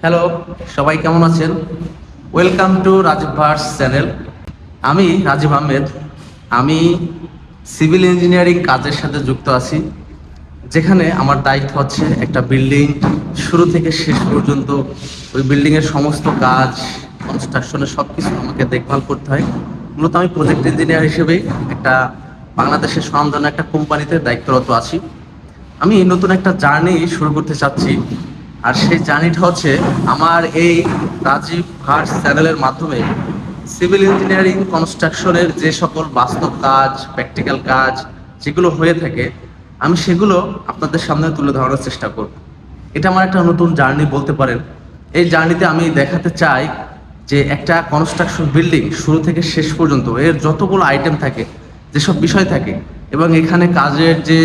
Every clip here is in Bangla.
হ্যালো, সবাই কেমন আছেন? Welcome to Rajiv verse channel. আমি রাজীব আহমেদ। আমি সিভিল ইঞ্জিনিয়ারিং কাজের সাথে যুক্ত আছি, যেখানে আমার দায়িত্ব হচ্ছে একটা বিল্ডিং শুরু থেকে শেষ পর্যন্ত ওই বিল্ডিংয়ের সমস্ত কাজ, কনস্ট্রাকশনের সব কিছু আমাকে দেখভাল করতে হয়। মূলত আমি প্রজেক্ট ইঞ্জিনিয়ার হিসেবে একটা বাংলাদেশের স্বনামধন্য একটা কোম্পানিতে দায়িত্বরত আছি। আমি নতুন একটা জার্নি শুরু করতে চাচ্ছি, আর সেই জার্নিটা হচ্ছে আমার এই রাজীব ভার্স চ্যানেলের মাধ্যমে সিভিল ইঞ্জিনিয়ারিং কনস্ট্রাকশনের যে সকল বাস্তব কাজ, প্র্যাকটিক্যাল কাজ যেগুলো হয়ে থাকে, আমি সেগুলো আপনাদের সামনে তুলে ধরার চেষ্টা করব। এটা আমার একটা নতুন জার্নি বলতে পারেন। এই জার্নিতে আমি দেখাতে চাই যে একটা কনস্ট্রাকশন বিল্ডিং শুরু থেকে শেষ পর্যন্ত এর যতগুলো আইটেম থাকে, যেসব বিষয় থাকে, এবং এখানে কাজের যে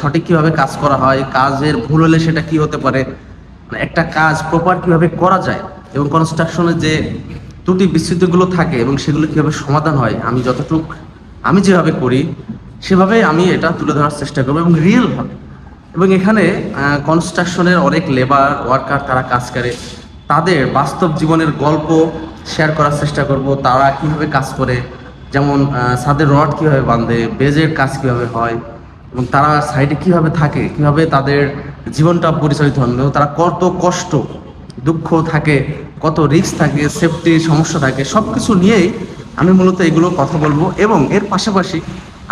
সঠিক কিভাবে কাজ করা হয়, কাজের ভুল হলে সেটা কি হতে পারে, মানে একটা কাজ প্রপার কিভাবে করা যায়, এবং কনস্ট্রাকশনের যে ত্রুটি বিচ্যুতিগুলো থাকে এবং সেগুলো কিভাবে সমাধান হয়, আমি যেভাবে করি সেভাবে আমি এটা তুলে ধরার চেষ্টা করবো, এবং রিয়েল ভাবে। এবং এখানে কনস্ট্রাকশনের অনেক লেবার ওয়ার্কার তারা কাজ করে, তাদের বাস্তব জীবনের গল্প শেয়ার করার চেষ্টা করব। তারা কিভাবে কাজ করে, যেমন ছাদের রড কিভাবে বাঁধে, বেজের কাজ কিভাবে হয়, এবং তারা সাইডে কিভাবে থাকে, কিভাবে তাদের জীবনটা পরিচালিত হয়, এবং তারা কত কষ্ট দুঃখ থাকে, কত রিস্ক থাকে, সেফটির সমস্যা থাকে, সব কিছু নিয়েই আমি মূলত এগুলো কথা বলবো। এবং এর পাশাপাশি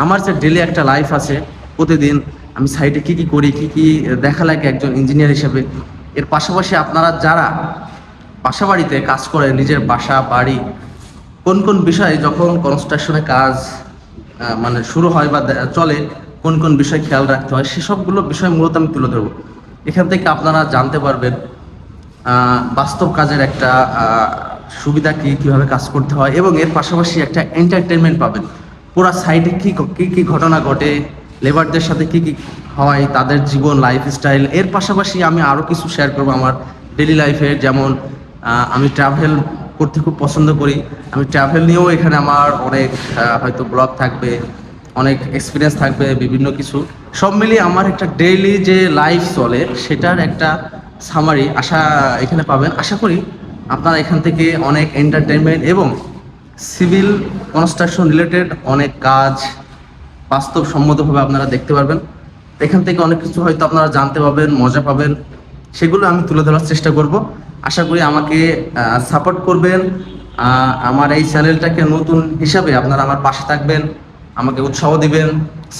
আমার যে ডেলি একটা লাইফ আছে, প্রতিদিন আমি সাইডে কি কি করি, কি কি দেখা লাগে একজন ইঞ্জিনিয়ার হিসেবে। এর পাশাপাশি আপনারা যারা বাসা বাড়িতে কাজ করে, নিজের বাসা বাড়ি কোন কোন বিষয়ে যখন কনস্ট্রাকশনে কাজ শুরু হয় বা চলে, কোন কোন বিষয় খেয়াল রাখতে হয়, সেসবগুলো বিষয় মূলত আমি তুলে ধরবো। এখান থেকে আপনারা জানতে পারবেন বাস্তব কাজের একটা সুবিধা কি, কিভাবে কাজ করতে হয়, এবং এর পাশাপাশি একটা এন্টারটেনমেন্ট পাবেন। পুরা সাইডে কি কি কি ঘটনা ঘটে, লেবারদের সাথে কি কি হয়, তাদের জীবন লাইফস্টাইল। এর পাশাপাশি আমি আরও কিছু শেয়ার করবো আমার ডেলি লাইফের, যেমন আমি ট্রাভেল করতে খুব পছন্দ করি। আমি ট্রাভেল নিয়েও এখানে আমার অনেক হয়তো ব্লগ থাকবে, অনেক এক্সপিরিয়েন্স থাকবে, বিভিন্ন কিছু সব মিলিয়ে আমার একটা ডেইলি যে লাইফ চলে সেটার একটা সামারি এখানে পাবেন। আশা করি আপনারা এখান থেকে অনেক এন্টারটেনমেন্ট এবং সিভিল কনস্ট্রাকশন রিলেটেড অনেক কাজ বাস্তবসম্মতভাবে আপনারা দেখতে পারবেন। এখান থেকে অনেক কিছু হয়তো আপনারা জানতে পারবেন, মজা পাবেন, সেগুলো আমি তুলে ধরার চেষ্টা করব। আশা করি আমাকে সাপোর্ট করবেন। আমার এই চ্যানেলটাকে নতুন হিসাবে আপনারা আমার পাশে থাকবেন, আমাকে উৎসাহ দিবেন,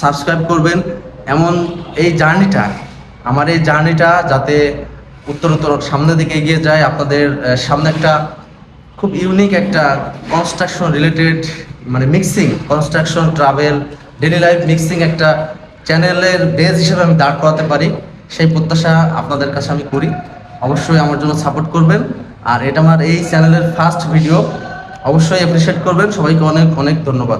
সাবস্ক্রাইব করবেন। এমন আমার এই জার্নিটা যাতে উত্তরোত্তর সামনের দিকে এগিয়ে যায়, আপনাদের সামনে একটা খুব ইউনিক একটা construction related, mixing construction travel daily life mixing একটা চ্যানেলের বেস হিসেবে আমি দাঁড় করাতে পারি, সেই প্রত্যাশা আপনাদের কাছে আমি করি। অবশ্যই আমার জন্য সাপোর্ট করবেন। আর এটা আমার এই চ্যানেলের ফার্স্ট ভিডিও, অবশ্যই অ্যাপ্রিসিয়েট করবেন। সবাইকে অনেক অনেক ধন্যবাদ।